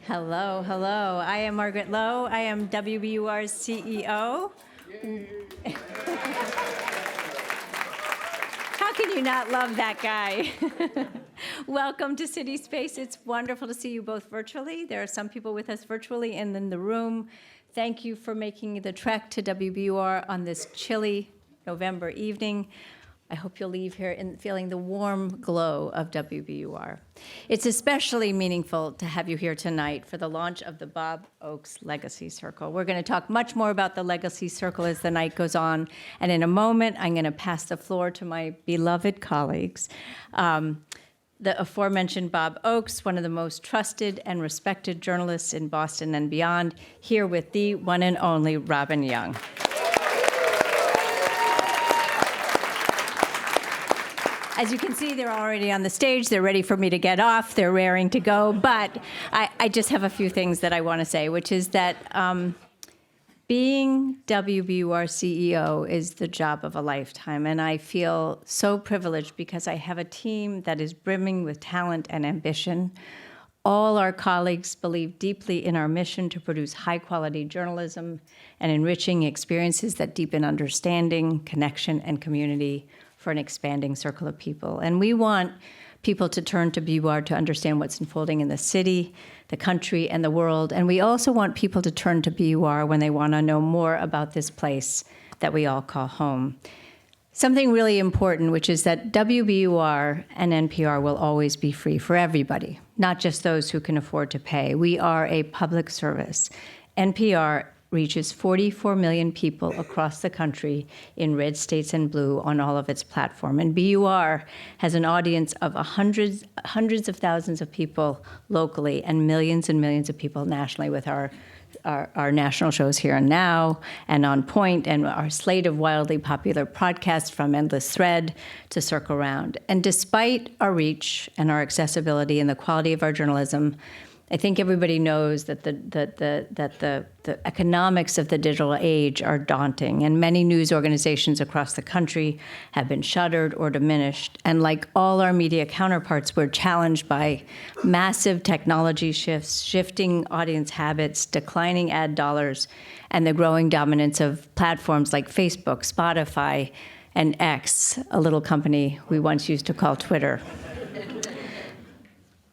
Hello, hello. I am Margaret Lowe. I am WBUR's CEO. How can you not love that guy? Welcome to CitySpace. It's wonderful to see you both virtually. There are some people with us virtually and in the room. Thank you for making the trek to WBUR on this chilly November evening. I hope you'll leave here feeling the warm glow of WBUR. It's especially meaningful to have you here tonight for the launch of the Bob Oakes Legacy Circle. We're going to talk much more about the Legacy Circle as the night goes on, and in a moment, I'm going to pass the floor to my beloved colleagues. The aforementioned Bob Oakes, one of the most trusted and respected journalists in Boston and beyond, here with the one and only Robin Young. As you can see, they're already on the stage. They're ready for me to get off. They're raring to go. But I just have a few things that I want to say, which is that being WBUR CEO is the job of a lifetime. And I feel so privileged because I have a team that is brimming with talent and ambition. All our colleagues believe deeply in our mission to produce high-quality journalism and enriching experiences that deepen understanding, connection, and community for an expanding circle of people. And we want people to turn to BUR to understand what's unfolding in the city, the country, and the world. And we also want people to turn to BUR when they want to know more about this place that we all call home. Something really important, which is that WBUR and NPR will always be free for everybody, not just those who can afford to pay. We are a public service. NPR reaches 44 million people across the country in red states and blue on all of its platform. And BUR has an audience of hundreds of thousands of people locally and millions of people nationally with our national shows Here and Now and On Point and our slate of wildly popular podcasts from Endless Thread to Circle Round. And despite our reach and our accessibility and the quality of our journalism, I think everybody knows that the economics of the digital age are daunting, and many news organizations across the country have been shuttered or diminished. And like all our media counterparts, we're challenged by massive technology shifts, shifting audience habits, declining ad dollars, and the growing dominance of platforms like Facebook, Spotify, and X, a little company we once used to call Twitter.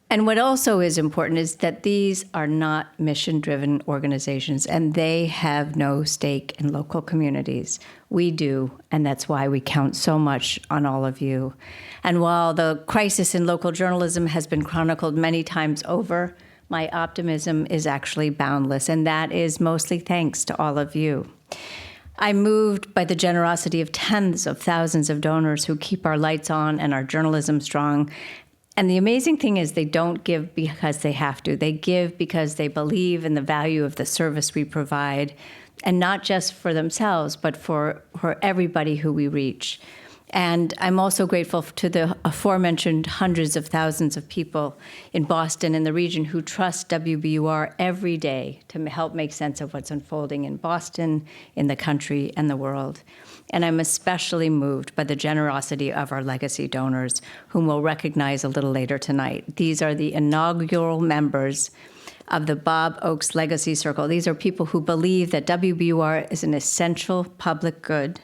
And what also is important is that these are not mission-driven organizations, and they have no stake in local communities. We do, and that's why we count so much on all of you. And while the crisis in local journalism has been chronicled many times over, my optimism is actually boundless, and that is mostly thanks to all of you. I'm moved by the generosity of tens of thousands of donors who keep our lights on and our journalism strong. And the amazing thing is they don't give because they have to. They give because they believe in the value of the service we provide, and not just for themselves, but for everybody who we reach. And I'm also grateful to the aforementioned hundreds of thousands of people in Boston and the region who trust WBUR every day to help make sense of what's unfolding in Boston, in the country, and the world. And I'm especially moved by the generosity of our legacy donors, whom we'll recognize a little later tonight. These are the inaugural members of the Bob Oakes Legacy Circle. These are people who believe that WBUR is an essential public good.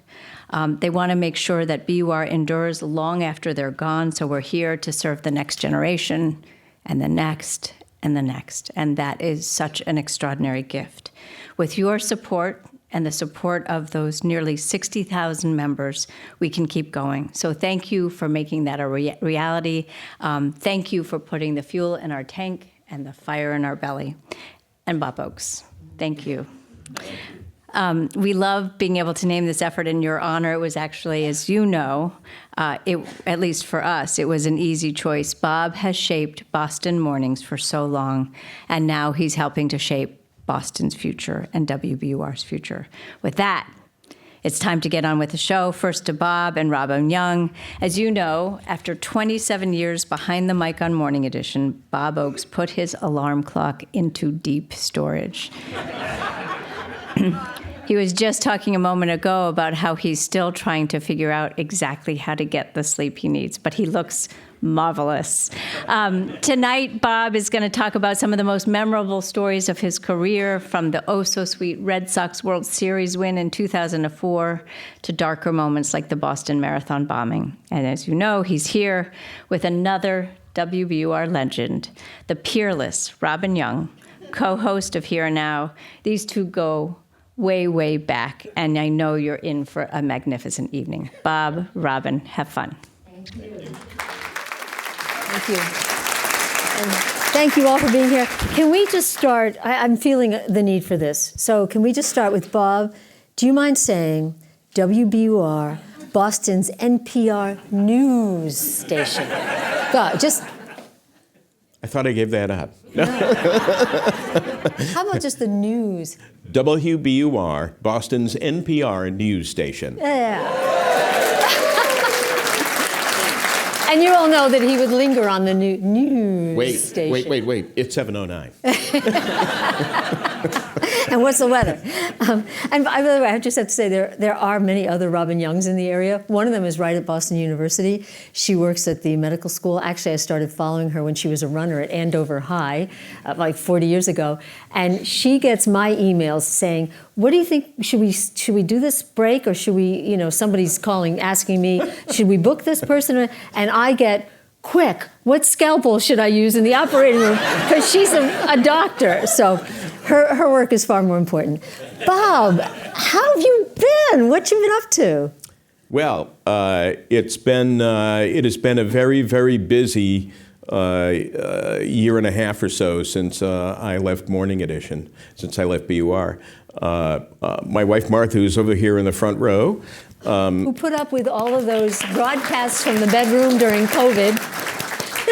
They want to make sure that BUR endures long after they're gone, so we're here to serve the next generation and the next and the next. And that is such an extraordinary gift. With your support and the support of those nearly 60,000 members, we can keep going. So thank you for making that a reality. Thank you for putting the fuel in our tank and the fire in our belly. And Bob Oakes, thank you. We love being able to name this effort in your honor. It was actually, as you know, at least for us, it was an easy choice. Bob has shaped Boston mornings for so long, and now he's helping to shape Boston's future and WBUR's future. With that, it's time to get on with the show. First to Bob and Robin Young. As you know, after 27 years behind the mic on Morning Edition, Bob Oakes put his alarm clock into deep storage. He was just talking a moment ago about how he's still trying to figure out exactly how to get the sleep he needs, but he looks marvelous. Tonight, Bob is going to talk about some of the most memorable stories of his career, from the oh-so-sweet Red Sox World Series win in 2004 to darker moments like the Boston Marathon bombing. And as you know, he's here with another WBUR legend, the peerless Robin Young, co-host of Here and Now. These two go way, way back, and I know you're in for a magnificent evening. Bob, Robin, have fun. Thank you. Thank you. And thank you all for being here. Can we just start? I'm feeling the need for this. So can we just start with Bob? Do you mind saying WBUR, Boston's NPR news station? God, just. I thought I gave that up. No. How about just the news? WBUR, Boston's NPR news station. Yeah. And you all know that he would linger on the news station. Wait. It's 7:09. And what's the weather? And by the way, I just have to say there are many other Robin Youngs in the area. One of them is right at Boston University. She works at the medical school. Actually, I started following her when she was a runner at Andover High, like 40 years ago. And she gets my emails saying, "What do you think? Should we do this break, or should we? Somebody's calling asking me, should we book this person?" And I get, "Quick, what scalpel should I use in the operating room?" Because she's a doctor. So her work is far more important. Bob, how have you been? What you been up to? Well, it has been a very, very busy year and a half or so since I left Morning Edition, since I left BUR. My wife Martha, who's over here in the front row, who put up with all of those broadcasts from the bedroom during COVID.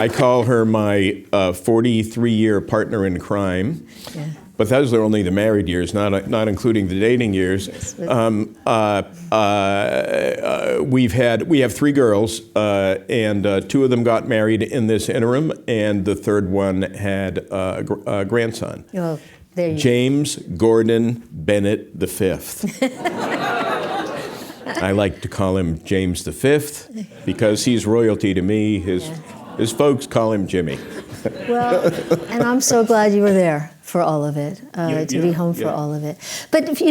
I call her my 43-year partner in crime. Yeah. But those are only the married years, not including the dating years. Yes, we have 3 girls, and 2 of them got married in this interim, and the third one had a grandson. Oh, there you James Gordon Bennett V. I like to call him James V because he's royalty to me. His folks call him Jimmy. Well, and I'm so glad you were there for all of it, to be home for all of it. But,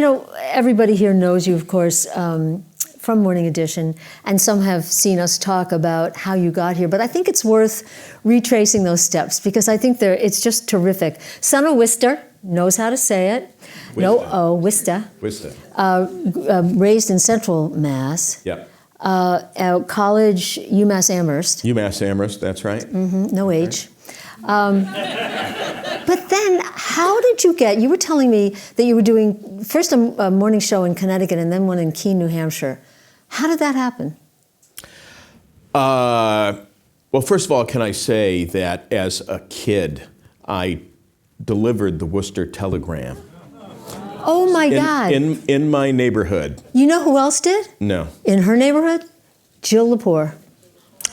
everybody here knows you, of course, from Morning Edition, and some have seen us talk about how you got here. But I think it's worth retracing those steps, because I think it's just terrific. Son of Worcester, knows how to say it. Worcester. No O, Worcester. Worcester. Raised in Central Mass. Yep. College, UMass Amherst. UMass Amherst, that's right. Mm-hmm, no H. But then, how did you were telling me that you were doing first a morning show in Connecticut and then one in Keene, New Hampshire. How did that happen? Well, first of all, can I say that as a kid, I delivered the Worcester Telegram. Oh my God. In my neighborhood. You know who else did? No. In her neighborhood? Jill Lepore.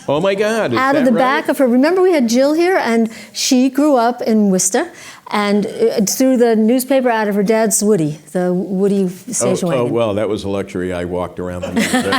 Oh my God, is out of the back of her. Remember we had Jill here, and she grew up in Worcester, and through the newspaper out of her dad's Woody, the Woody station wagon. Oh, well, that was a luxury. I walked around the neighborhood.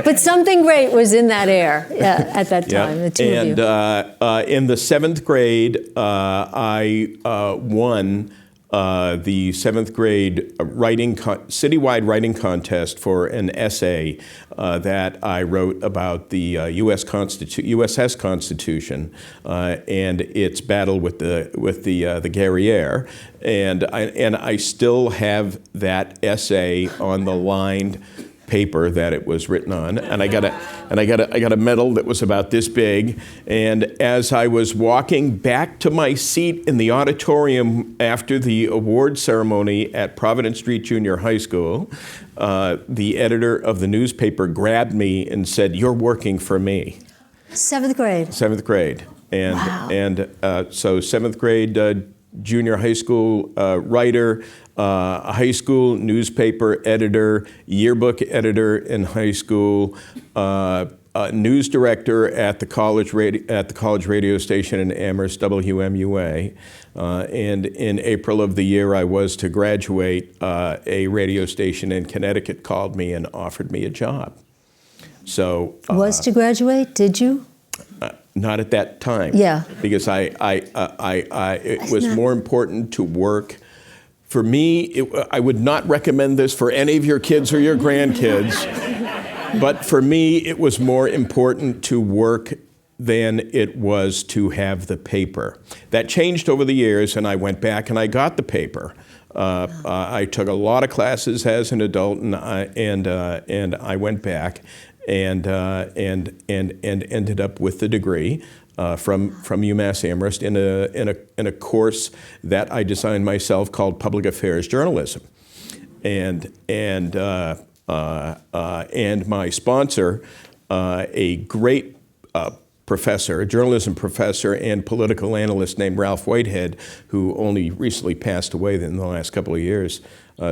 But something great was in that air at that time, the two of you. And in the 7th grade, I won the 7th grade citywide writing contest for an essay that I wrote about the USS Constitution and its battle with the guerrille, and I still have that essay on the lined paper that it was written on, and I got a medal that was about this big. And as I was walking back to my seat in the auditorium after the award ceremony at Providence Street Junior High School, the editor of the newspaper grabbed me and said, "You're working for me." 7th grade. 7th grade, and wow. So 7th grade junior high school writer. A high school newspaper editor, yearbook editor in high school, news director at the college radio station in Amherst, WMUA, and in April of the year I was to graduate, a radio station in Connecticut called me and offered me a job. So Was to graduate? Did you? not at that time. Yeah. Because it was more important to work. For me, I would not recommend this for any of your kids or your grandkids. But for me, it was more important to work than it was to have the paper. That changed over the years, and I went back and I got the paper. I took a lot of classes as an adult, and I went back and ended up with the degree from UMass Amherst in a course that I designed myself called Public Affairs Journalism, and my sponsor, a great professor, a journalism professor and political analyst named Ralph Whitehead, who only recently passed away in the last couple of years,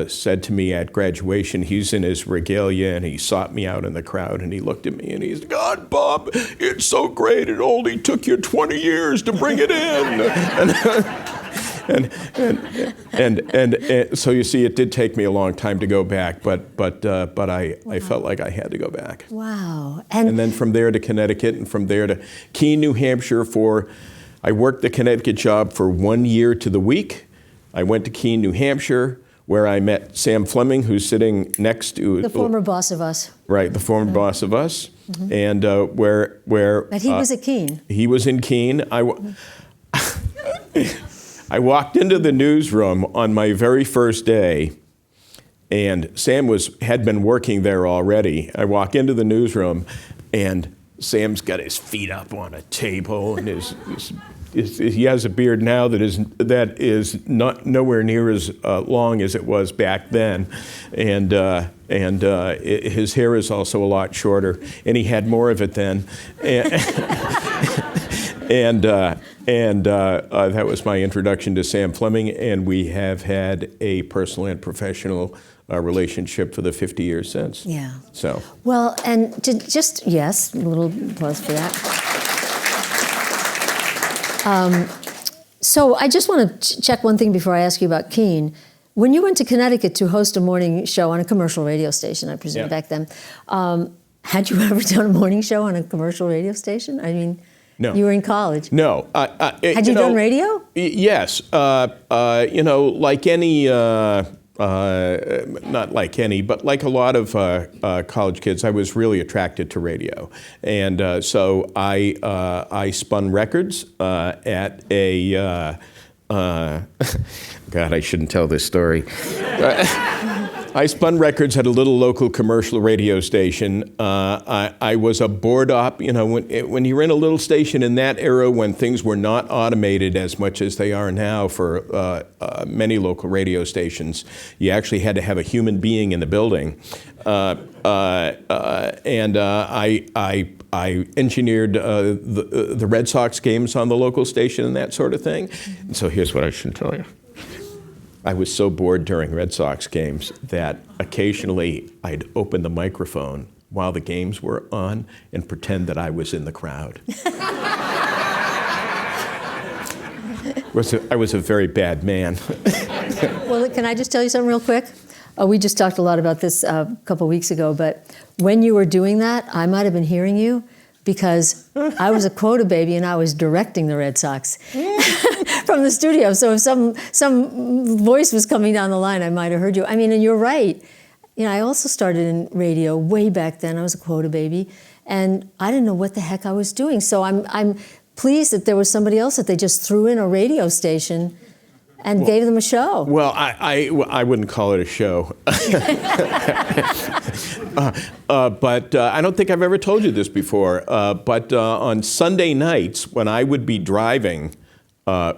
said to me at graduation, he's in his regalia, and he sought me out in the crowd, and he looked at me and he's, "God, Bob, it's so great, it only took you 20 years to bring it in." And so you see, it did take me a long time to go back, but I felt like I had to go back. Wow. And then from there to Connecticut, and from there to Keene, New Hampshire I worked the Connecticut job for 1 year to the week. I went to Keene, New Hampshire, where I met Sam Fleming, who's sitting next to... The former boss of us. Right, the former boss of us. Mm-hmm. And where... But he was at Keene. He was in Keene. I walked into the newsroom on my very first day, and Sam had been working there already. I walk into the newsroom, and Sam's got his feet up on a table, and he has a beard now that is not nowhere near as long as it was back then, and his hair is also a lot shorter, and he had more of it then. And that was my introduction to Sam Fleming, and we have had a personal and professional relationship for the 50 years since. Yeah. So. Well, and yes, a little applause for that. So I just want to check one thing before I ask you about Keene. When you went to Connecticut to host a morning show on a commercial radio station, I presume back then, had you ever done a morning show on a commercial radio station? I mean... No. You were in college. No. Had you done radio? Yes. Like any, not like any, but like a lot of college kids, I was really attracted to radio. And so I spun records at a, God, I shouldn't tell this story. I spun records at a little local commercial radio station. I was a board op. When you're in a little station in that era, when things were not automated as much as they are now for many local radio stations, you actually had to have a human being in the building. And I engineered the Red Sox games on the local station and that sort of thing. And so here's what I should tell you. I was so bored during Red Sox games that occasionally I'd open the microphone while the games were on and pretend that I was in the crowd. I was a very bad man. Well, can I just tell you something real quick? We just talked a lot about this a couple weeks ago, but when you were doing that, I might have been hearing you because I was a quota baby and I was directing the Red Sox from the studio. So if some voice was coming down the line, I might have heard you. I mean, and you're right. I also started in radio way back then. I was a quota baby, and I didn't know what the heck I was doing. So I'm pleased that there was somebody else that they just threw in a radio station and gave them a show. Well, I wouldn't call it a show. But I don't think I've ever told you this before. But on Sunday nights, when I would be driving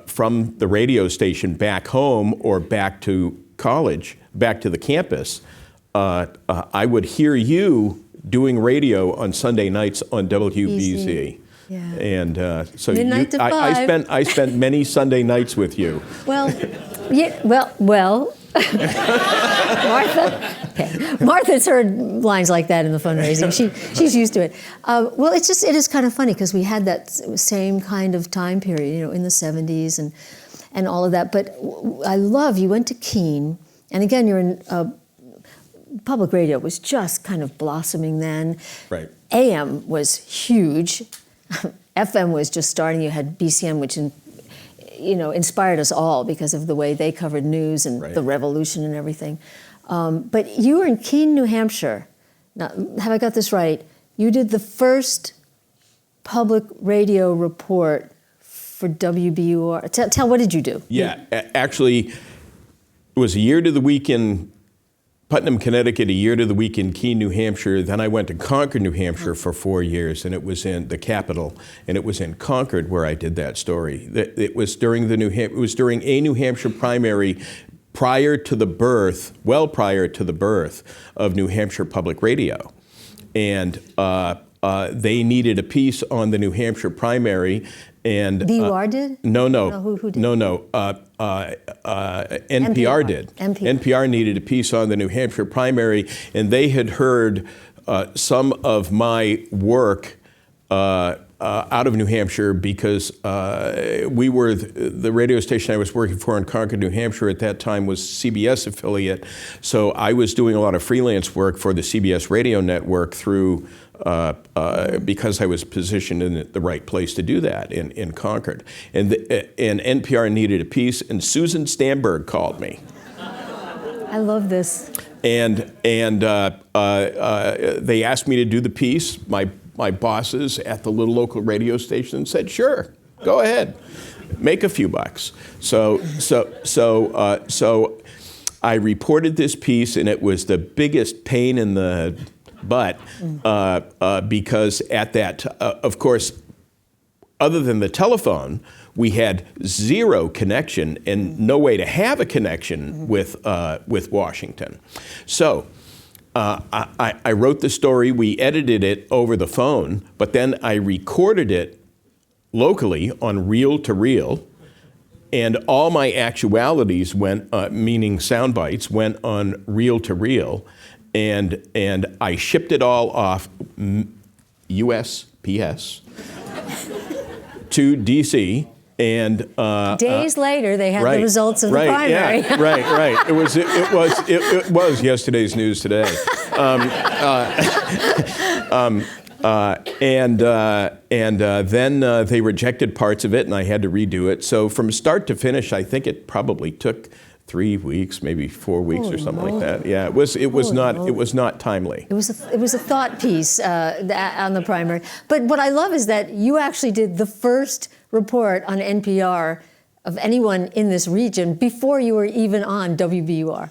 from the radio station back home or back to college, back to the campus, I would hear you doing radio on Sunday nights on WBUR. Yeah. And so Midnight to 5. I spent many Sunday nights with you. Well, yeah, well. Martha's heard lines like that in the fundraising. She's used to it. Well, it is kind of funny because we had that same kind of time period, in the 70s and all of that. But I love you went to Keene, and again, you're in public radio was just kind of blossoming then. Right. AM was huge. FM was just starting. You had BCM, which inspired us all because of the way they covered news and the revolution and everything. But you were in Keene, New Hampshire. Now, have I got this right? You did the first public radio report for WBUR. Tell what did you do? Yeah, actually, it was a year to the week in Putnam, Connecticut, a year to the week in Keene, New Hampshire. Then I went to Concord, New Hampshire for 4 years, and it was in the capital, and it was in Concord where I did that story. It was during a New Hampshire primary prior to the birth of New Hampshire Public Radio. And they needed a piece on the New Hampshire primary. And BUR did? No. Who did? No. NPR did. NPR needed a piece on the New Hampshire primary, and they had heard some of my work out of New Hampshire because we were the radio station I was working for in Concord, New Hampshire at that time was CBS affiliate. So I was doing a lot of freelance work for the CBS Radio Network through because I was positioned in the right place to do that in Concord. And NPR needed a piece, and Susan Stamberg called me. I love this. And they asked me to do the piece. My bosses at the little local radio station said, "Sure, go ahead, make a few bucks." So I reported this piece, and it was the biggest pain in the butt because at that, of course, other than the telephone, we had zero connection and no way to have a connection with Washington. So. I wrote the story, we edited it over the phone, but then I recorded it locally on reel-to-reel, and all my actualities went, meaning sound bites, went on reel-to-reel, and I shipped it all off USPS to DC. And days later, they had the results of the primary. Yeah, right. It was yesterday's news today. Then they rejected parts of it, and I had to redo it. So from start to finish, I think it probably took 3 weeks, maybe 4 weeks or something like that. Yeah, it was not timely. It was a thought piece on the primary. But what I love is that you actually did the first report on NPR of anyone in this region before you were even on WBUR.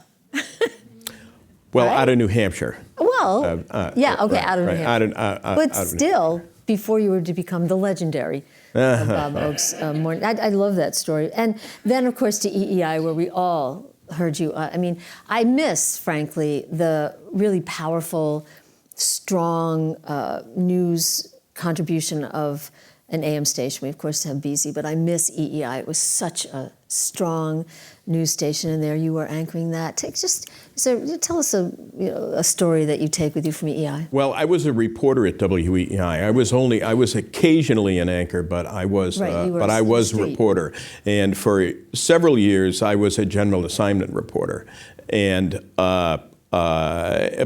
Well, right? Out of New Hampshire. Well, out of New Hampshire. But still, before you were to become the legendary Bob Oakes morning. I love that story. And then, of course, to EEI, where we all heard you. I miss, frankly, the really powerful, strong news contribution of an AM station. We, of course, have BZ, but I miss EEI. It was such a strong news station, and there you were anchoring that. Tell us a story that you take with you from EEI. Well, I was a reporter at WEEI. I was occasionally an anchor, but I was a reporter. And for several years, I was a general assignment reporter. And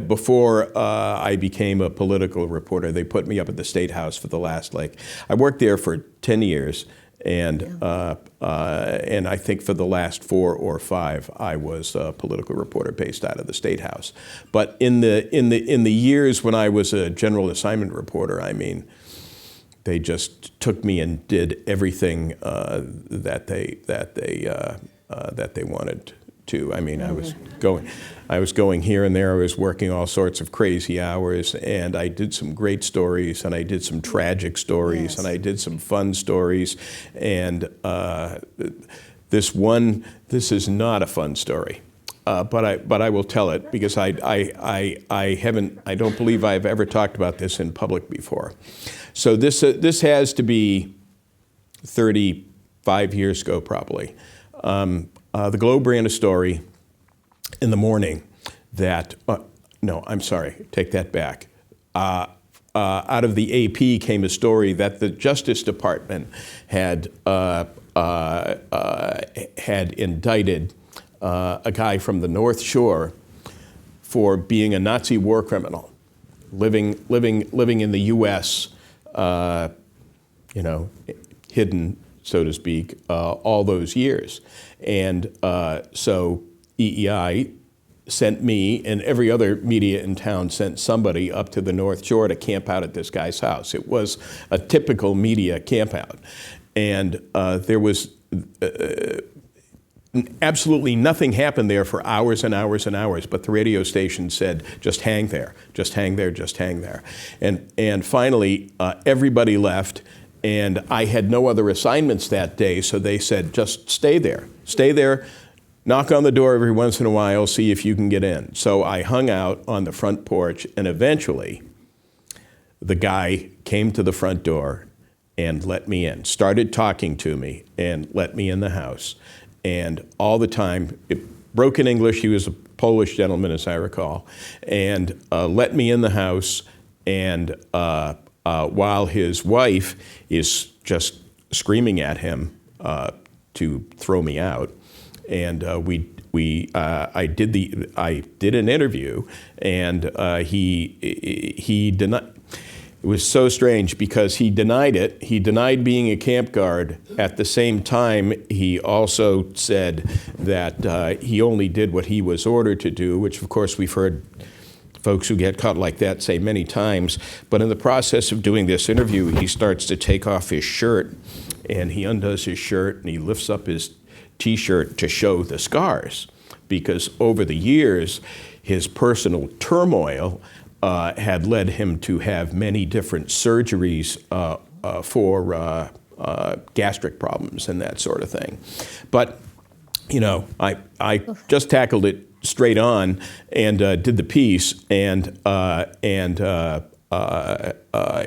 before I became a political reporter, they put me up at the State House for the last, I worked there for 10 years. And I think for the last 4 or 5, I was a political reporter based out of the State House. But in the years when I was a general assignment reporter, they just took me and did everything that they wanted to. I was going here and there. I was working all sorts of crazy hours, and I did some great stories, and I did some tragic stories, and I did some fun stories. And this is not a fun story, but I will tell it because I don't believe I've ever talked about this in public before. So this has to be 35 years ago, probably. The Globe ran a story in the morning that, no, I'm sorry, take that back. Out of the AP came a story that the Justice Department had indicted a guy from the North Shore for being a Nazi war criminal. living in the U.S., hidden, so to speak, all those years. And so EEI sent me, and every other media in town sent somebody up to the North Shore to camp out at this guy's house. It was a typical media camp out. And there was absolutely nothing happened there for hours and hours and hours, but the radio station said, just hang there, just hang there, just hang there. And finally, everybody left, and I had no other assignments that day, so they said, just stay there, knock on the door every once in a while, see if you can get in. So I hung out on the front porch, and eventually the guy came to the front door and let me in, started talking to me and let me in the house. And all the time, broken English, he was a Polish gentleman, as I recall, and let me in the house. And while his wife is just screaming at him to throw me out, and I did an interview, and he denied. It was so strange because he denied it. He denied being a camp guard. At the same time, he also said that he only did what he was ordered to do, which of course we've heard folks who get caught like that say many times. But in the process of doing this interview, he starts to take off his shirt, and he undoes his shirt, and he lifts up his T-shirt to show the scars, because over the years, his personal turmoil had led him to have many different surgeries for gastric problems and that sort of thing. But, I just tackled it straight on and did the piece, and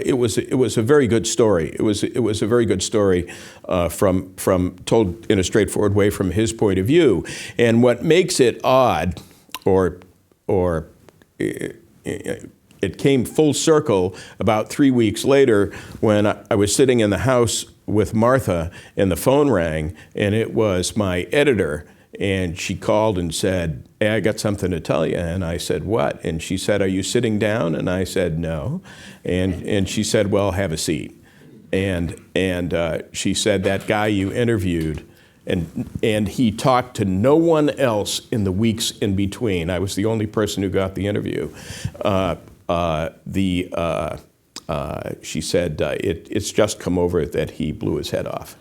it was a very good story. It was a very good story from told in a straightforward way from his point of view. And what makes it odd, or it came full circle about 3 weeks later when I was sitting in the house with Martha and the phone rang, and it was my editor, and she called and said, "Hey, I got something to tell you." And I said, "What?" And she said, "Are you sitting down?" And I said, "No." And she said, "Well, have a seat." And she said, "That guy you interviewed," and he talked to no one else in the weeks in between. I was the only person who got the interview. She said, it's just come over that he blew his head off.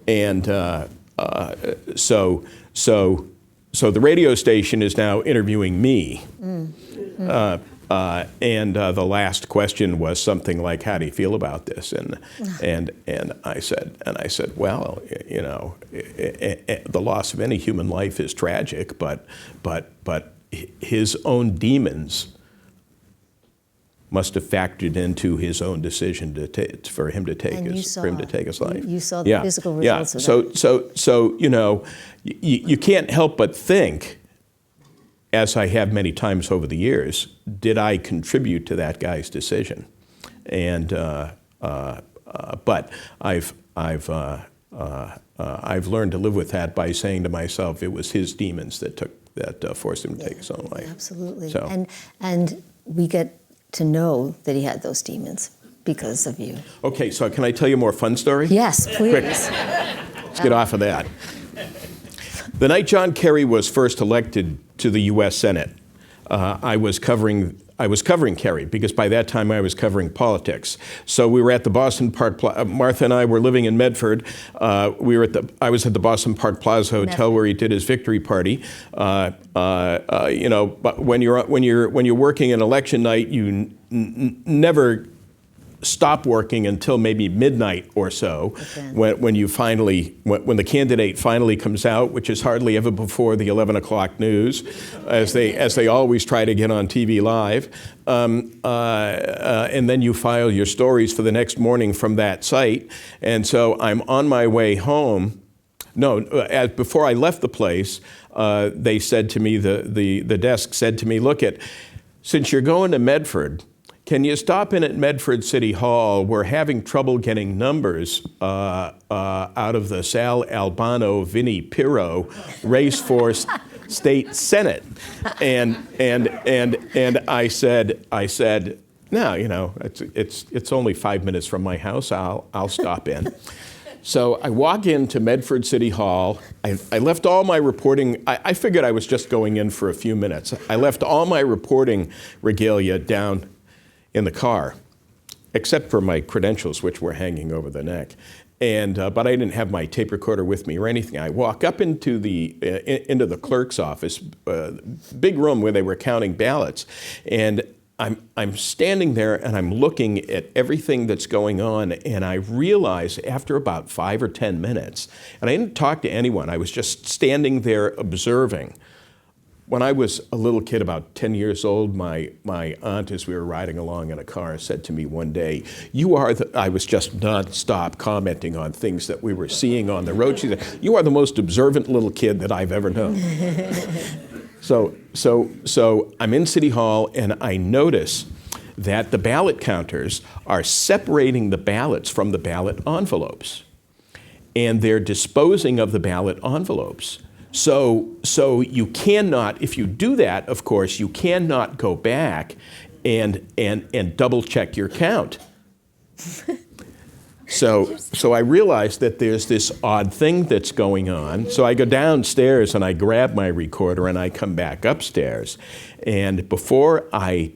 And so the radio station is now interviewing me. And the last question was something like, "How do you feel about this?" And I said, "Well, the loss of any human life is tragic, but his own demons must have factored into his own decision for him to take his life." You saw the physical results of that. So you can't help but think, as I have many times over the years, did I contribute to that guy's decision? And but I've learned to live with that by saying to myself, it was his demons that forced him to take his own life. Absolutely. So. And we get to know that he had those demons because of you. Okay, so can I tell you a more fun story? Yes, please. Quick. Let's get off of that. The night John Kerry was first elected to the U.S. Senate, I was covering Kerry because by that time I was covering politics. So we were at the Boston Park Plaza. Martha and I were living in Medford. I was at the Boston Park Plaza Hotel where he did his victory party. But when you're working an election night, you never stop working until maybe midnight or so, when the candidate finally comes out, which is hardly ever before the 11 o'clock news, as they always try to get on TV live, and then you file your stories for the next morning from that site. And so I'm on my way home. Before I left the place, they said to me, the desk said to me, "Look, since you're going to Medford, can you stop in at Medford City Hall? We're having trouble getting numbers out of the Sal Albano Vinnie Pirro race for state senate, and I said, no, it's only 5 minutes from my house. I'll stop in. So I walk into Medford City Hall. I left all my reporting. I figured I was just going in for a few minutes. I left all my reporting regalia down in the car, except for my credentials, which were hanging over the neck. But I didn't have my tape recorder with me or anything. I walk up into the clerk's office, big room where they were counting ballots, and I'm standing there and I'm looking at everything that's going on, and I realize after about 5 or 10 minutes, and I didn't talk to anyone, I was just standing there observing. When I was a little kid, about 10 years old, my aunt, as we were riding along in a car, said to me one day, I was just nonstop commenting on things that we were seeing on the road. She said, "You are the most observant little kid that I've ever known." So I'm in City Hall, and I notice that the ballot counters are separating the ballots from the ballot envelopes, and they're disposing of the ballot envelopes. So you cannot, if you do that, of course, you cannot go back and double check your count. So I realized that there's this odd thing that's going on. So I go downstairs and I grab my recorder and I come back upstairs. And before I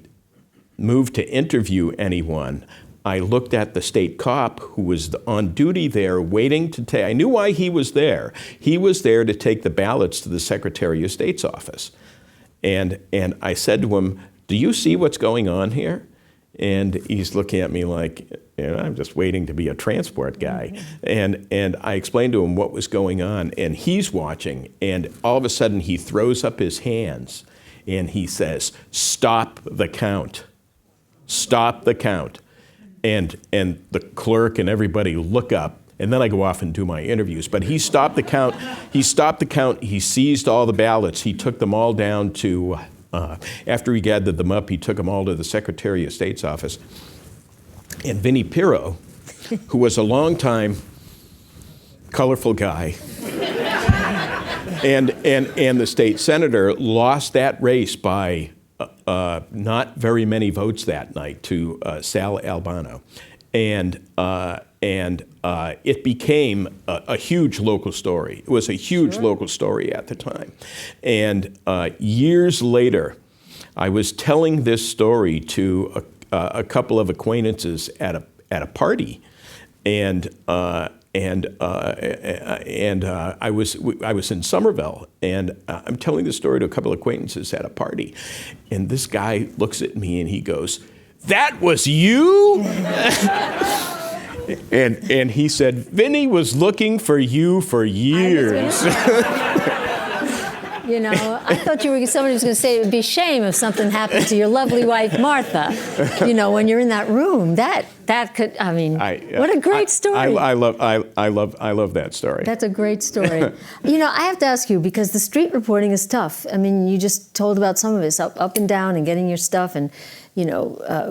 moved to interview anyone, I looked at the state cop who was on duty there waiting to take, I knew why he was there. He was there to take the ballots to the Secretary of State's office. And I said to him, "Do you see what's going on here?" And he's looking at me like, I'm just waiting to be a transport guy. And I explained to him what was going on, and he's watching, and all of a sudden he throws up his hands and he says, "Stop the count. Stop the count." And the clerk and everybody look up, and then I go off and do my interviews. But he stopped the count. He stopped the count. He seized all the ballots. He took them all down to, after he gathered them up, he took them all to the Secretary of State's office. And Vinnie Pirro, who was a long-time colorful guy, and the state senator, lost that race by not very many votes that night to Sal Albano. And it became a huge local story. It was a huge local story at the time. And years later, I was telling this story to a couple of acquaintances at a party, and I was in Somerville, and I'm telling the story to a couple of acquaintances at a party, and this guy looks at me and he goes, "That was you?" and he said, "Vinny was looking for you for years." I thought somebody was going to say it would be a shame if something happened to your lovely wife, Martha. When you're in that room, that could, what a great story. I love that story. That's a great story. I have to ask you, because the street reporting is tough. You just told about some of this, up and down and getting your stuff and,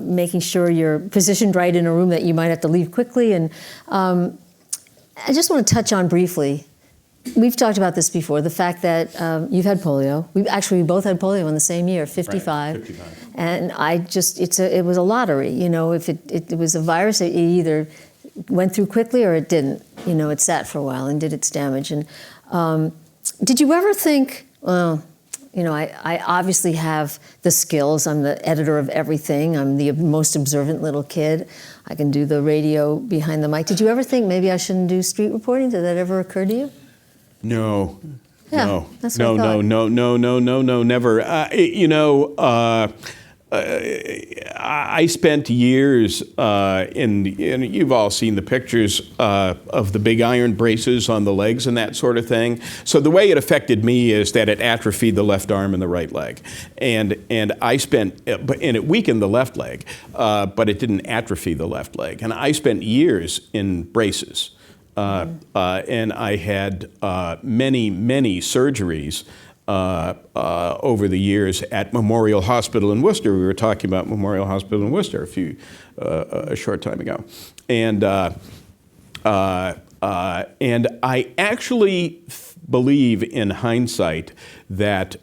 making sure you're positioned right in a room that you might have to leave quickly. And I just want to touch on briefly, we've talked about this before, the fact that you've had polio. We both had polio in the same year, 55. Right, 55. And it was a lottery. If it was a virus, it either went through quickly or it didn't. It sat for a while and did its damage. And did you ever think, I obviously have the skills. I'm the editor of everything. I'm the most observant little kid. I can do the radio behind the mic. Did you ever think maybe I shouldn't do street reporting? Did that ever occur to you? No. Yeah, no. That's what I thought. No, never. I spent years you've all seen the pictures of the big iron braces on the legs and that sort of thing. So the way it affected me is that it atrophied the left arm and the right leg. And it weakened the left leg, but it didn't atrophy the left leg. And I spent years in braces. And I had many surgeries over the years at Memorial Hospital in Worcester. We were talking about Memorial Hospital in Worcester a short time ago, and I actually believe in hindsight that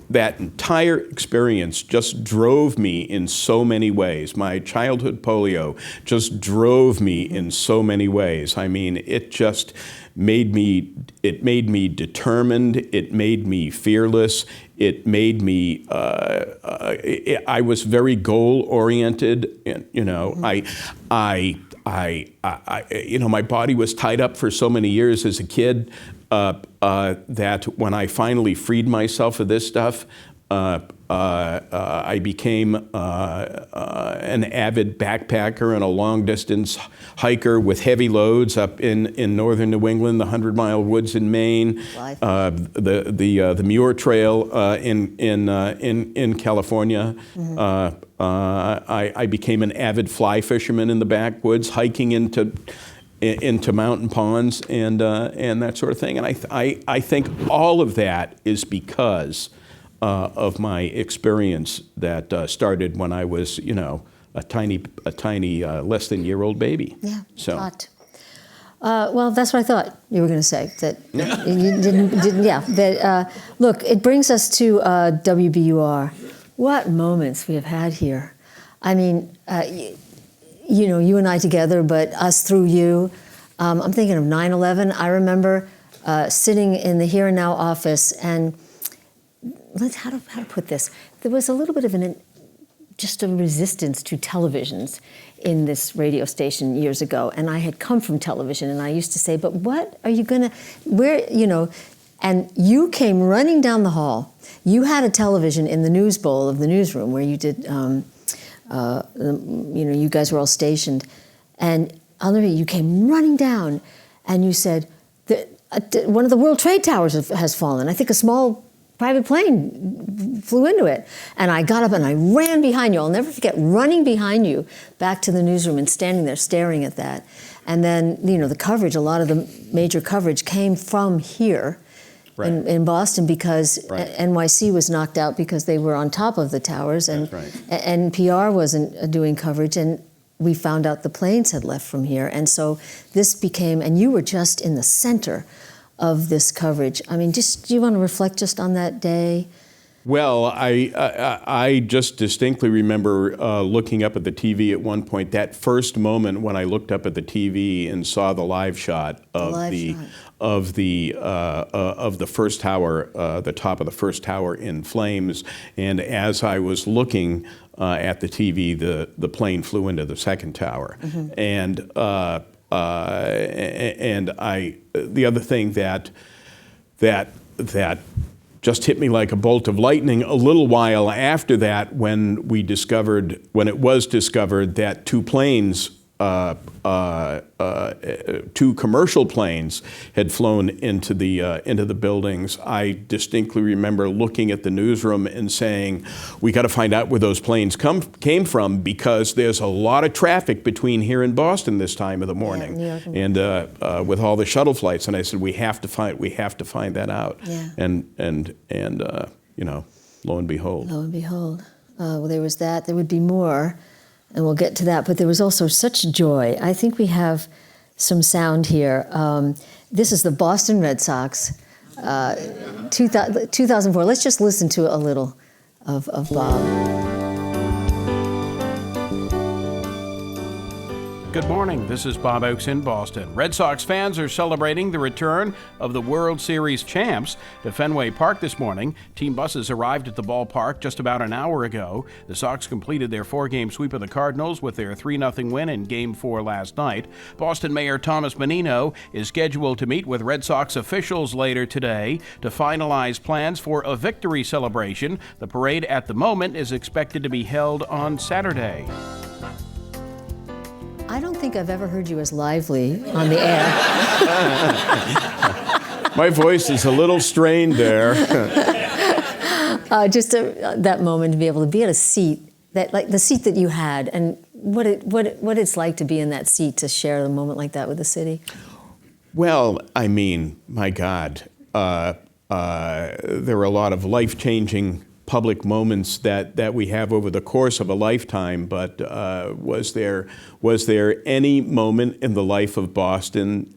that entire experience just drove me in so many ways. My childhood polio just drove me in so many ways. I mean, it just made me determined. It made me fearless. It made me, I was very goal-oriented. You know, my body was tied up for so many years as a kid that when I finally freed myself of this stuff, I became an avid backpacker and a long-distance hiker with heavy loads up in northern New England, the 100-mile woods in Maine, the Muir Trail in California. I became an avid fly fisherman in the backwoods, hiking into mountain ponds and that sort of thing. And I think all of that is because of my experience that started when I was, a tiny less than year-old baby. Yeah, so. Hot. Well, that's what I thought you were going to say. That you didn't. Yeah. That look, it brings us to WBUR. What moments we have had here. I mean, you and I together, but us through you. I'm thinking of 9/11. I remember sitting in the Here and Now office, and how to put this? There was a little bit of just a resistance to televisions in this radio station years ago, and I had come from television, and I used to say, "But what are you gonna? And you came running down the hall. You had a television in the news bowl of the newsroom where you did. You guys were all stationed, and I'll never. You came running down, and you said, "One of the World Trade Towers has fallen. I think a small private plane flew into it." And I got up and I ran behind you. I'll never forget running behind you back to the newsroom and standing there staring at that. And then, the coverage, a lot of the major coverage came from here in Boston because NYC was knocked out because they were on top of the towers, and NPR wasn't doing coverage, and we found out the planes had left from here. And so this became, and you were just in the center of this coverage. I mean, do you want to reflect just on that day? Well, I just distinctly remember looking up at the TV at one point. That first moment when I looked up at the TV and saw the live shot of the first tower, the top of the first tower in flames. And as I was looking at the TV, the plane flew into the second tower. And the other thing that just hit me like a bolt of lightning a little while after that, when it was discovered that two planes, two commercial planes had flown into the buildings. I distinctly remember looking at the newsroom and saying, "We got to find out where those planes came from, because there's a lot of traffic between here and Boston this time of the morning, and with all the shuttle flights." And I said, "We have to find that out." Yeah. And lo and behold. Lo and behold. Well, there was that. There would be more. And we'll get to that, but there was also such joy. I think we have some sound here. This is the Boston Red Sox, 2004. Let's just listen to a little of Bob. Good morning, this is Bob Oakes in Boston. Red Sox fans are celebrating the return of the World Series champs to Fenway Park this morning. Team buses arrived at the ballpark just about an hour ago. The Sox completed their 4-game sweep of the Cardinals with their 3-0 win in Game 4 last night. Boston Mayor Thomas Menino is scheduled to meet with Red Sox officials later today to finalize plans for a victory celebration. The parade at the moment is expected to be held on Saturday. I don't think I've ever heard you as lively on the air. My voice is a little strained there. Just that moment to be able to be at a seat, the seat that you had, and what it's like to be in that seat to share a moment like that with the city. Well, I mean, my God, there are a lot of life-changing public moments that we have over the course of a lifetime, but was there any moment in the life of Boston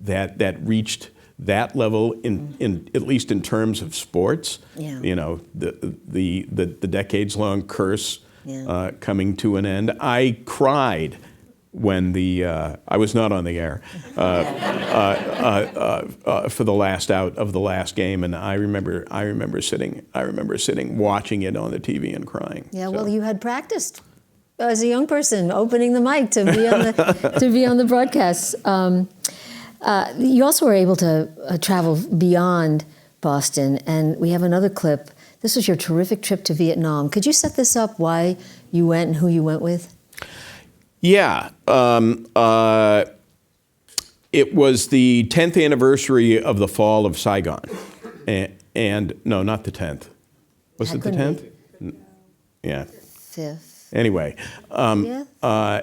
that reached that level in at least in terms of sports. Yeah. You know, the decades-long curse Yeah. coming to an end. I cried when I was not on the air for the last out of the last game, and I remember sitting watching it on the TV and crying. Yeah, So- well, you had practiced as a young person, opening the mic to be on the to be on the broadcasts. You also were able to travel beyond Boston, and we have another clip. This was your terrific trip to Vietnam. Could you set this up? Why you went and who you went with? Yeah. It was the 10th anniversary of the fall of Saigon. And no, not the 10th. Was it the 10th? Yeah. Fifth. Anyway, Yeah.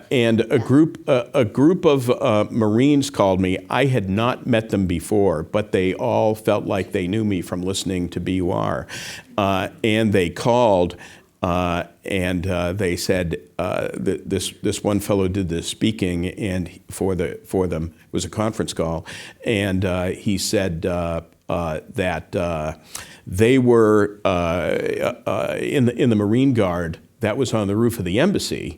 and a group of Marines called me. I had not met them before, but they all felt like they knew me from listening to BUR, and they called. And they said this one fellow did the speaking, and for them it was a conference call, and he said that they were in the Marine Guard that was on the roof of the embassy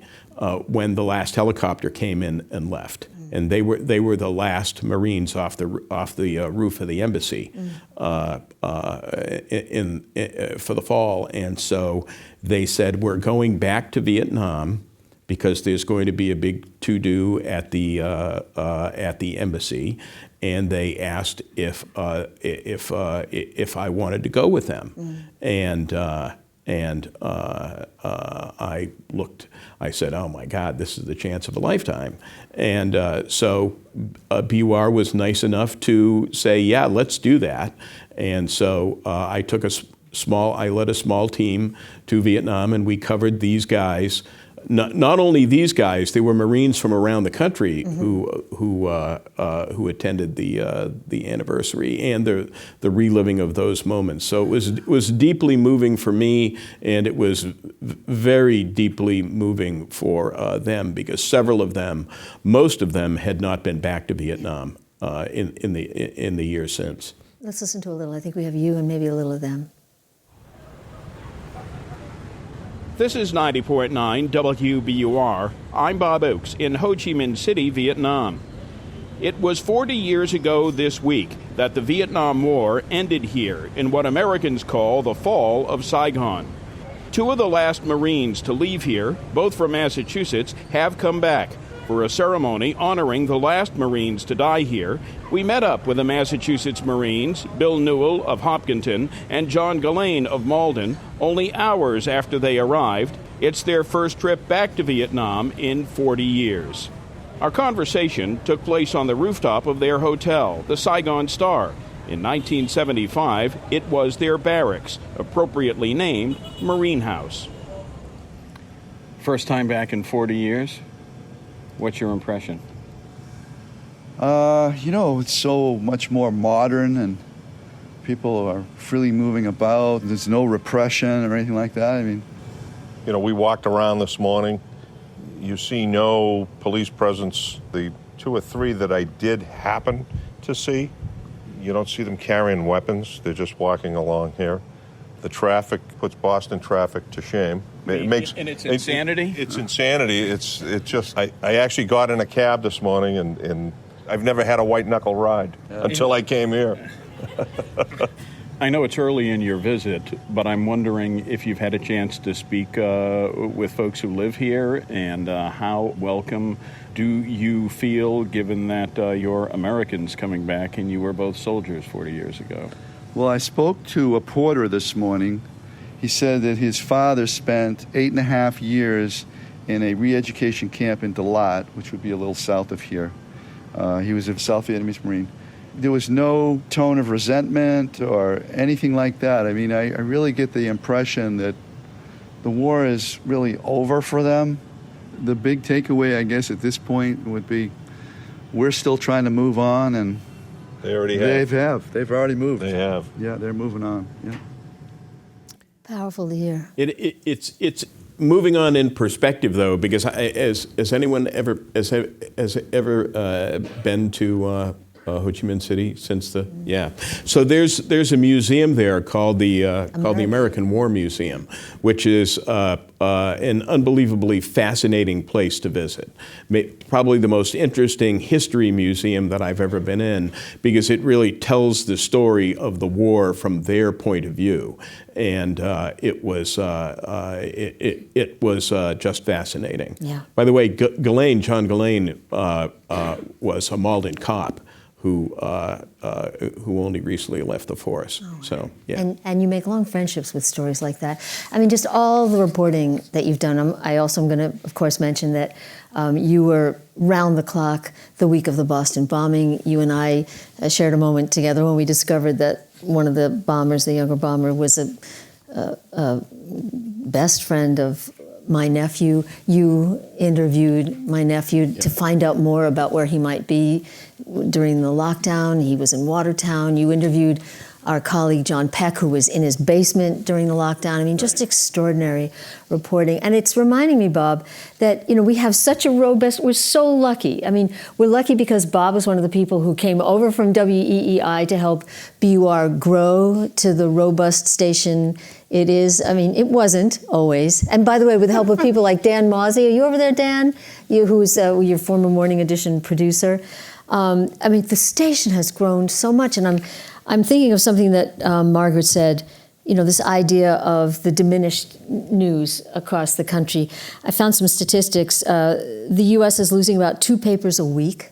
when the last helicopter came in and left. And they were the last Marines off the roof of the embassy for the fall, and so they said, we're going back to Vietnam because there's going to be a big to-do at the embassy, and they asked if I wanted to go with them, and I looked. I said, "Oh my God, this is the chance of a lifetime." And so BUR was nice enough to say, "Yeah, let's do that." And so I led a small team to Vietnam, and we covered these guys. Not only these guys, there were Marines from around the country who attended the anniversary and the reliving of those moments. So it was deeply moving for me, and it was very deeply moving for them, because most of them had not been back to Vietnam in the years since. Let's listen to a little. I think we have you and maybe a little of them. This is 90.9 WBUR. I'm Bob Oakes in Ho Chi Minh City, Vietnam. It was 40 years ago this week that the Vietnam War ended here in what Americans call the fall of Saigon. Two of the last Marines to leave here, both from Massachusetts, have come back. For a ceremony honoring the last Marines to die here, we met up with the Massachusetts Marines, Bill Newell of Hopkinton and John Gillane of Malden, only hours after they arrived. It's their first trip back to Vietnam in 40 years. Our conversation took place on the rooftop of their hotel, the Saigon Star. In 1975, it was their barracks, appropriately named Marine House. First time back in 40 years? What's your impression? It's so much more modern, and people are freely moving about. There's no repression or anything like that. I mean, we walked around this morning. You see no police presence. The 2 or 3 that I did happen to see, you don't see them carrying weapons. They're just walking along here. The traffic puts Boston traffic to shame. And it's insanity? It's insanity. It's just, I actually got in a cab this morning, and I've never had a white-knuckle ride until I came here. I know it's early in your visit, but I'm wondering if you've had a chance to speak with folks who live here, and how welcome do you feel, given that you're Americans coming back and you were both soldiers 40 years ago? well, I spoke to a porter this morning. He said that his father spent 8.5 years in a re-education camp in Dalat, which would be a little south of here. He was a South Vietnamese Marine. There was no tone of resentment or anything like that. I mean, I really get the impression that the war is really over for them. The big takeaway, I guess, at this point would be we're still trying to move on, and They already have. They've already moved. They have. Yeah, they're moving on. Yeah. Powerful to hear. It's moving on in perspective, though, because has anyone ever been to Ho Chi Minh City since the So there's a museum there called the American War Museum, which is an unbelievably fascinating place to visit. Probably the most interesting history museum that I've ever been in, because it really tells the story of the war from their point of view, and it was just fascinating. Yeah. By the way, John Ghislaine was a Malden cop who only recently left the force. Oh, so yeah. And you make long friendships with stories like that. I mean, just all the reporting that you've done. I also am going to, of course, mention that you were round the clock the week of the Boston bombing. You and I shared a moment together when we discovered that one of the bombers, the younger bomber, was a best friend of my nephew. You interviewed my nephew to find out more about where he might be during the lockdown. He was in Watertown. You interviewed our colleague John Peck, who was in his basement during the lockdown. I mean, just extraordinary reporting. And it's reminding me, Bob, that we have such a robust, we're so lucky. I mean, we're lucky because Bob was one of the people who came over from WEEI to help BUR grow to the robust station it is. I mean, it wasn't always. And by the way, with the help of people like Dan Mozzie. Are you over there, Dan? Who's your former Morning Edition producer. I mean, the station has grown so much, and I'm thinking of something that Margaret said, this idea of the diminished news across the country. I found some statistics. The U.S. is losing about 2 papers a week.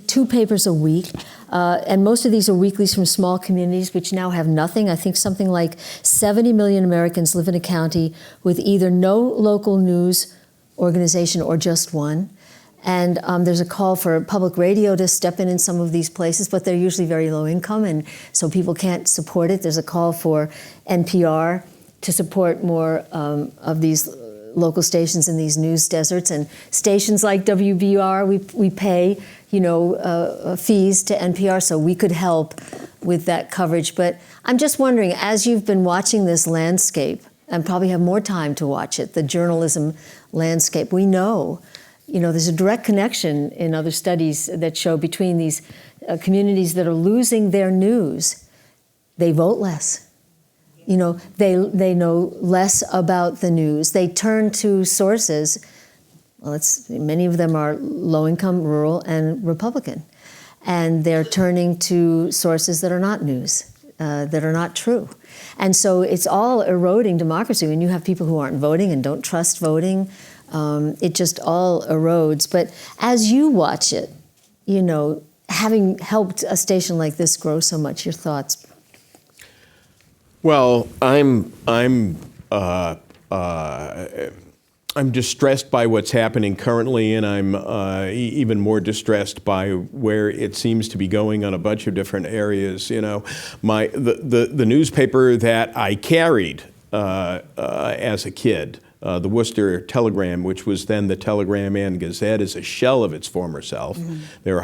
2 papers a week. And most of these are weeklies from small communities, which now have nothing. I think something like 70 million Americans live in a county with either no local news organization or just one. And there's a call for public radio to step in some of these places, but they're usually very low income, and so people can't support it. There's a call for NPR to support more of these local stations in these news deserts. And stations like WBUR, we pay, fees to NPR so we could help with that coverage. But I'm just wondering, as you've been watching this landscape, and probably have more time to watch it, the journalism landscape, we know there's a direct connection in other studies that show between these communities that are losing their news, they vote less. They know less about the news. They turn to sources. Well, many of them are low-income, rural, and Republican, and they're turning to sources that are not news, that are not true. And so it's all eroding democracy. When you have people who aren't voting and don't trust voting, it just all erodes. But as you watch it, having helped a station like this grow so much, your thoughts? Well, I'm distressed by what's happening currently, and I'm even more distressed by where it seems to be going on a bunch of different areas. The newspaper that I carried as a kid, the Worcester Telegram, which was then the Telegram and Gazette, is a shell of its former self. Mm-hmm. There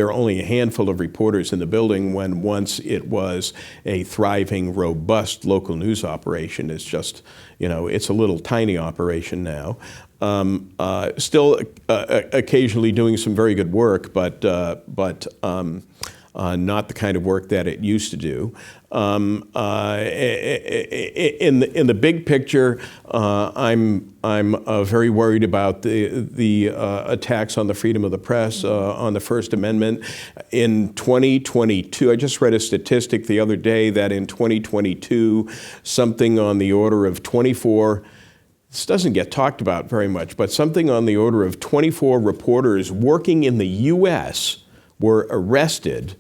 are only a handful of reporters in the building when once it was a thriving, robust local news operation. It's just, it's a little tiny operation now. Still occasionally doing some very good work, but not the kind of work that it used to do. In the big picture, I'm very worried about the attacks on the freedom of the press, on the First Amendment. In 2022, I just read a statistic the other day that in 2022, something on the order of 24. This doesn't get talked about very much, but something on the order of 24 reporters working in the U.S. were arrested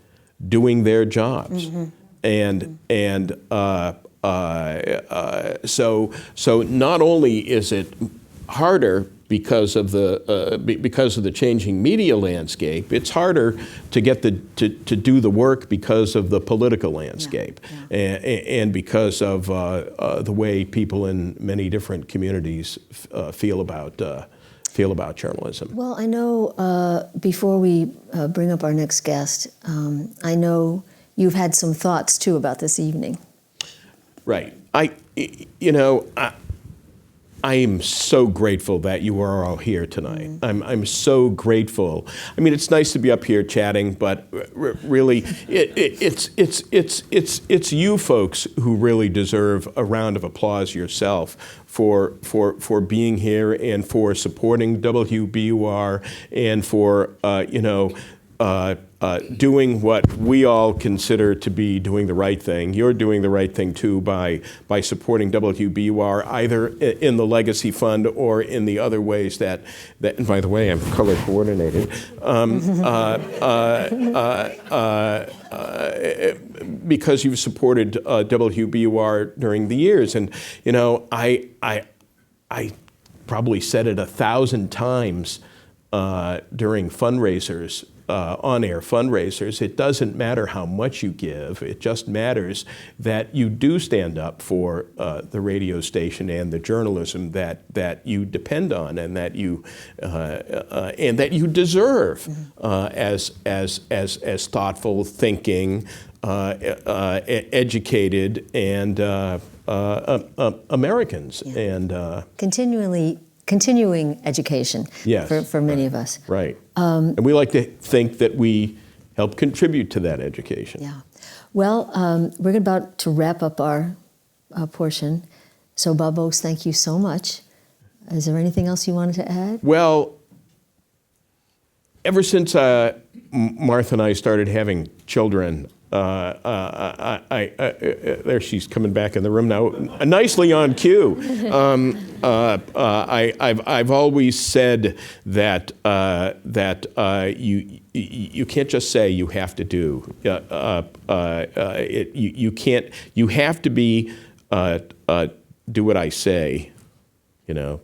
doing their jobs. Mm-hmm. So not only is it harder because of the changing media landscape, it's harder to get to do the work because of the political landscape, and because of the way people in many different communities feel about journalism. Well, I know before we bring up our next guest, I know you've had some thoughts too about this evening. Right. I am so grateful that you are all here tonight. I'm so grateful. I mean, it's nice to be up here chatting, but really, it's you folks who really deserve a round of applause yourself for being here and for supporting WBUR and for doing what we all consider to be doing the right thing. You're doing the right thing too by supporting WBUR either in the Legacy Fund or in the other ways that and by the way, I'm color coordinated. Because you've supported WBUR during the years, and I probably said it 1,000 times during fundraisers. On-air fundraisers, it doesn't matter how much you give. It just matters that you do stand up for the radio station and the journalism that you depend on and that you deserve as thoughtful, thinking, educated, and Americans and continuing education for many of us. Right. And we like to think that we help contribute to that education. Yeah. Well, we're about to wrap up our portion. So, Bob Oakes, thank you so much. Is there anything else you wanted to add? Well, ever since Martha and I started having children, there she's coming back in the room now, nicely on cue. I've always said that you can't just say you have to do. You have to be do what I say. Do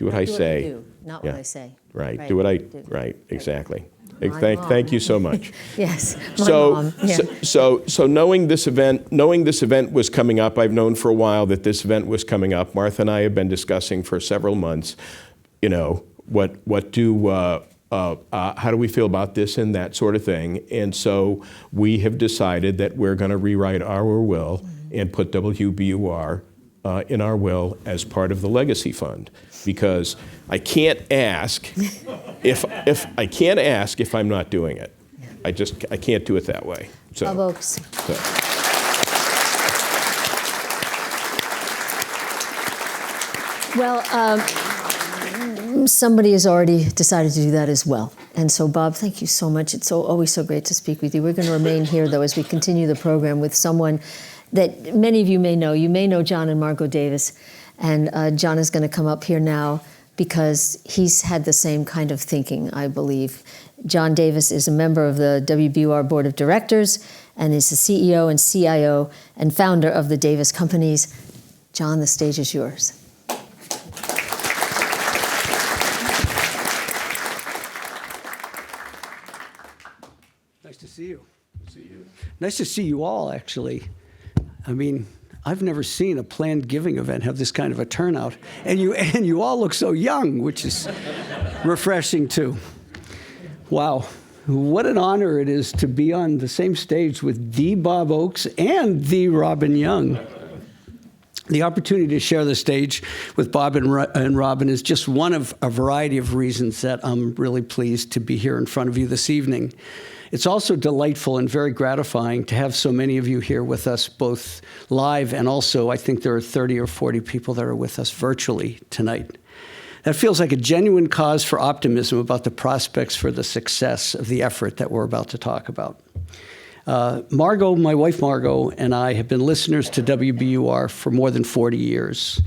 what I say. Do, not what I say. Right. Do what I. Right. Exactly. Thank you so much. Yes, mom. Yeah. So knowing this event was coming up, I've known for a while that this event was coming up. Martha and I have been discussing for several months, how do we feel about this and that sort of thing. And so we have decided that we're going to rewrite our will and put WBUR in our will as part of the Legacy Fund, because I can't ask if I'm not doing it. I can't do it that way. So, Bob Oakes. Well, somebody has already decided to do that as well. And so, Bob, thank you so much. It's always so great to speak with you. We're going to remain here, though, as we continue the program with someone that many of you may know. You may know John and Margot Davis. And John is going to come up here now because he's had the same kind of thinking, I believe. John Davis is a member of the WBUR Board of Directors and is the CEO and CIO and founder of the Davis Companies. John, the stage is yours. Nice to see you. Nice to see you all, actually. I mean, I've never seen a planned giving event have this kind of a turnout. And you all look so young, which is refreshing, too. Wow. What an honor it is to be on the same stage with the Bob Oakes and the Robin Young. The opportunity to share the stage with Bob and Robin is just one of a variety of reasons that I'm really pleased to be here in front of you this evening. It's also delightful and very gratifying to have so many of you here with us, both live and also I think there are 30 or 40 people that are with us virtually tonight. That feels like a genuine cause for optimism about the prospects for the success of the effort that we're about to talk about. Margot, my wife Margot, and I have been listeners to WBUR for more than 40 years.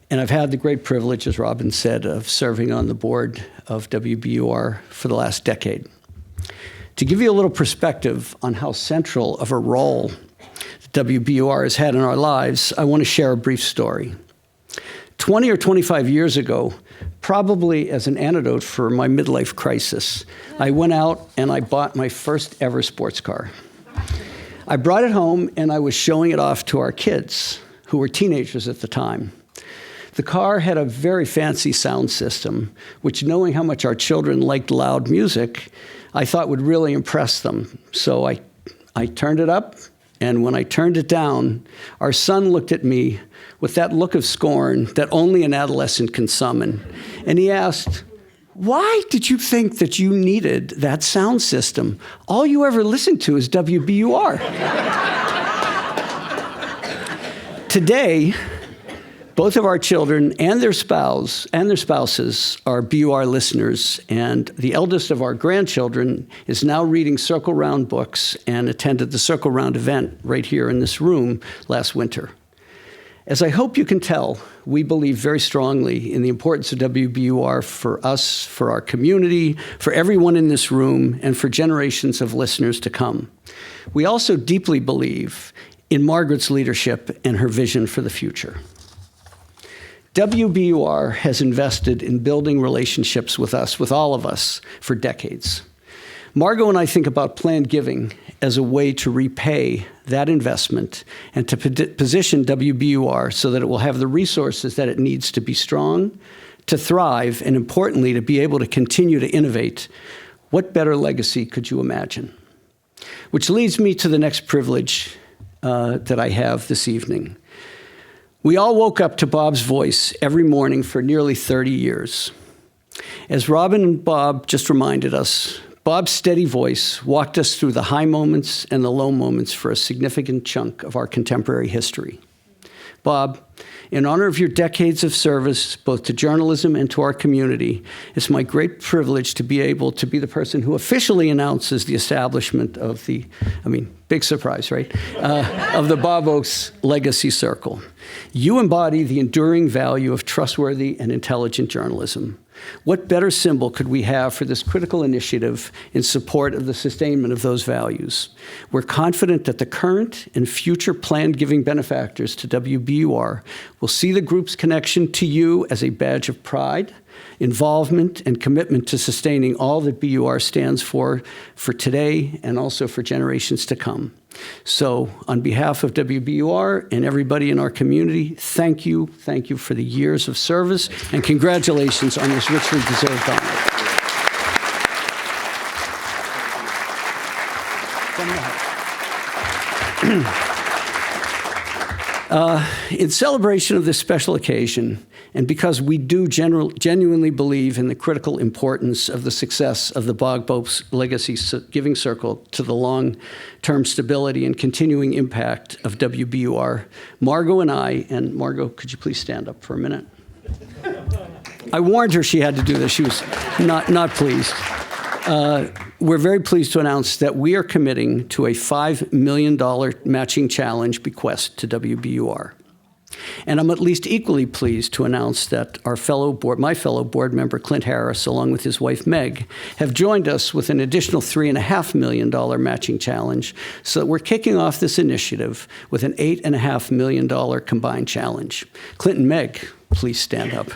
And I've had the great privilege, as Robin said, of serving on the board of WBUR for the last decade. To give you a little perspective on how central of a role WBUR has had in our lives, I want to share a brief story. 20 or 25 years ago, probably as an antidote for my midlife crisis, I went out and I bought my first ever sports car. I brought it home and I was showing it off to our kids, who were teenagers at the time. The car had a very fancy sound system, which, knowing how much our children liked loud music, I thought would really impress them. So I turned it up And when I turned it down, our son looked at me with that look of scorn that only an adolescent can summon. And he asked, "Why did you think that you needed that sound system? All you ever listened to is WBUR." Today, both of our children and their spouses are BUR listeners, and the eldest of our grandchildren is now reading Circle Round books and attended the Circle Round event right here in this room last winter. As I hope you can tell, we believe very strongly in the importance of WBUR for us, for our community, for everyone in this room, and for generations of listeners to come. We also deeply believe in Margaret's leadership and her vision for the future. WBUR has invested in building relationships with us, with all of us, for decades. Margot and I think about planned giving as a way to repay that investment and to position WBUR so that it will have the resources that it needs to be strong, to thrive, and importantly, to be able to continue to innovate. What better legacy could you imagine? Which leads me to the next privilege that I have this evening. We all woke up to Bob's voice every morning for nearly 30 years. As Robin and Bob just reminded us, Bob's steady voice walked us through the high moments and the low moments for a significant chunk of our contemporary history. Bob, in honor of your decades of service, both to journalism and to our community, it's my great privilege to be able to be the person who officially announces the establishment of the, big surprise, right? Of the Bob Oakes Legacy Circle. You embody the enduring value of trustworthy and intelligent journalism. What better symbol could we have for this critical initiative in support of the sustainment of those values? We're confident that the current and future planned giving benefactors to WBUR will see the group's connection to you as a badge of pride, involvement, and commitment to sustaining all that BUR stands for today and also for generations to come. So, on behalf of WBUR and everybody in our community, thank you for the years of service, and congratulations on this richly deserved honor. In celebration of this special occasion, and because we do genuinely believe in the critical importance of the success of the Bob Oakes Legacy Giving Circle to the long-term stability and continuing impact of WBUR, Margot and I, and Margot, could you please stand up for a minute? I warned her she had to do this. She was not pleased. We're very pleased to announce that we are committing to a $5 million matching challenge bequest to WBUR. And I'm at least equally pleased to announce that my fellow board member, Clint Harris, along with his wife, Meg, have joined us with an additional $3.5 million matching challenge, so that we're kicking off this initiative with an $8.5 million combined challenge. Clint and Meg, please stand up.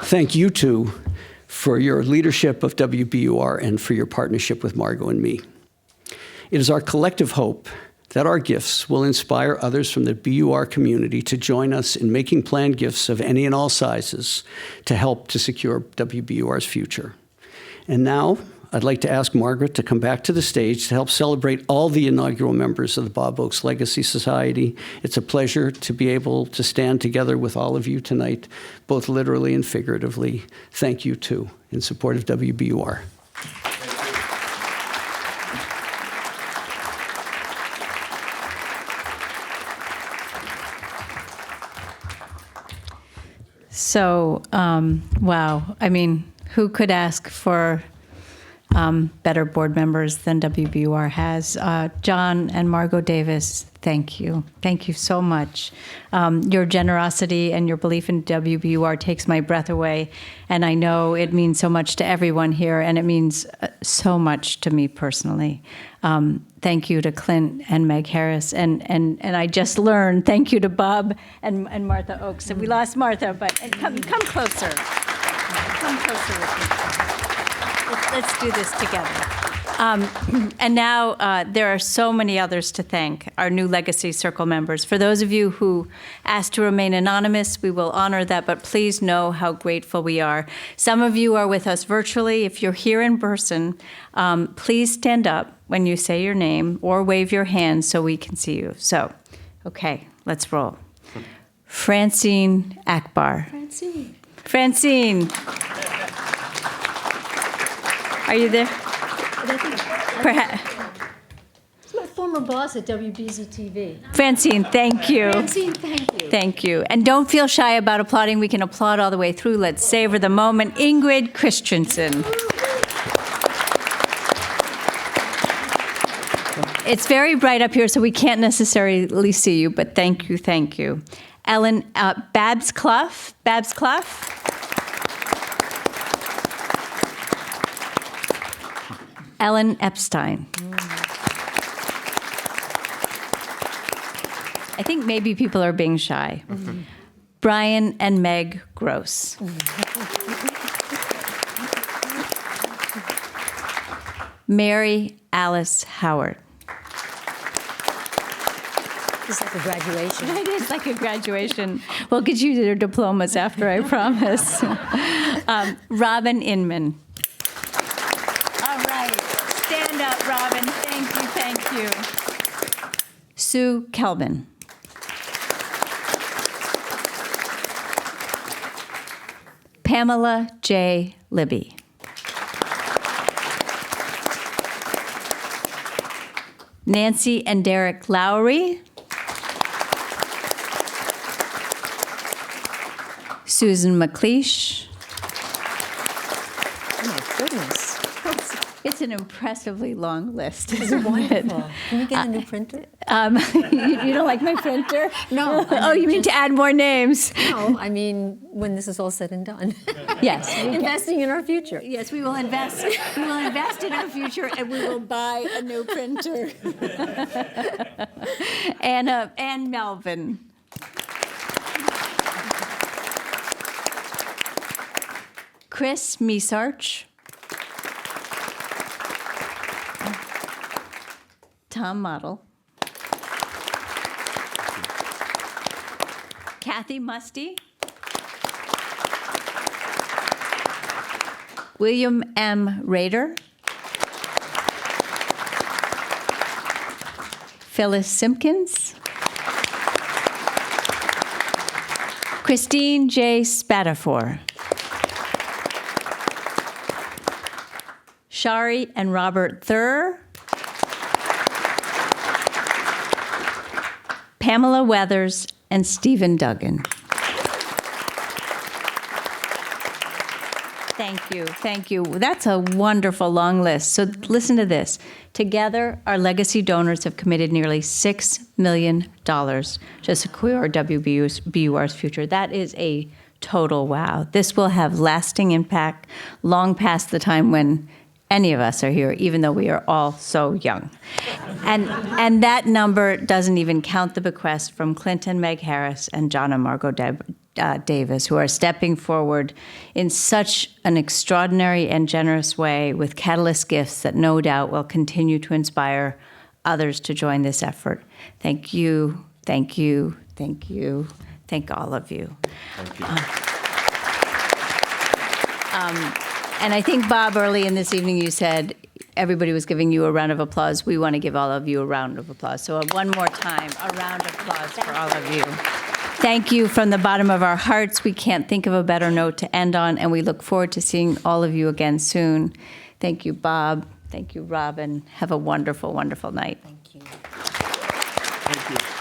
Thank you, too, for your leadership of WBUR and for your partnership with Margot and me. It is our collective hope that our gifts will inspire others from the BUR community to join us in making planned gifts of any and all sizes to help to secure WBUR's future. And now, I'd like to ask Margaret to come back to the stage to help celebrate all the inaugural members of the Bob Oakes Legacy Society. It's a pleasure to be able to stand together with all of you tonight, both literally and figuratively. Thank you, too, in support of WBUR. So, wow. I mean, who could ask for better board members than WBUR has? John and Margot Davis, thank you. Thank you so much. Your generosity and your belief in WBUR takes my breath away, and I know it means so much to everyone here, and it means so much to me personally. Thank you to Clint and Meg Harris, and I just learned, thank you to Bob and Martha Oakes. And we lost Martha, but come closer. Come closer with me. Let's do this together. And now there are so many others to thank, our new Legacy Circle members. For those of you who asked to remain anonymous, we will honor that, but please know how grateful we are. Some of you are with us virtually. If you're here in person, please stand up when you say your name or wave your hand so we can see you. So, okay, let's roll. Francine Akbar. Francine. Are you there? Perhaps. It's my former boss at WBZ TV. Francine, thank you. Francine, thank you. Thank you. And don't feel shy about applauding. We can applaud all the way through. Let's savor the moment. Ingrid Christensen. It's very bright up here, so we can't necessarily see you, but thank you, thank you. Ellen, Babs Clough. Babs Clough. Ellen Epstein. I think maybe people are being shy. Mm-hmm. Brian and Meg Gross. Mary Alice Howard. It's like a graduation. It is like a graduation. We'll get you their diplomas after, I promise. Robin Inman. All right. Stand up, Robin. Thank you. Sue Kelvin. Pamela J. Libby. Nancy and Derek Lowry. Susan McLeish. Oh my goodness. It's an impressively long list. It's wonderful. Can we get a new printer? You don't like my printer? No. Oh, you mean to add more names? No, I mean when this is all said and done. Yes. Investing in our future. Yes, we will invest. We will invest in our future, and we will buy a new printer. And Melvin. Chris Misarch. Tom Model. Kathy Musty. William M. Rader. Phyllis Simpkins. Christine J. Spatafor. Shari and Robert Thur. Pamela Weathers and Stephen Duggan. Thank you. That's a wonderful long list. So listen to this. Together, our legacy donors have committed nearly $6 million to secure WBUR's future. That is a total wow. This will have lasting impact long past the time when any of us are here, even though we are all so young. And that number doesn't even count the bequest from Clinton, Meg Harris, and John and Margot Davis, who are stepping forward in such an extraordinary and generous way with catalyst gifts that no doubt will continue to inspire others to join this effort. Thank you, thank you, thank you, thank all of you. Thank you. And I think, Bob, early in this evening, you said everybody was giving you a round of applause. We want to give all of you a round of applause. So one more time, a round of applause for all of you. Thank you from the bottom of our hearts. We can't think of a better note to end on, and we look forward to seeing all of you again soon. Thank you, Bob. Thank you, Robin. Have a wonderful, wonderful night. Thank you. Thank you.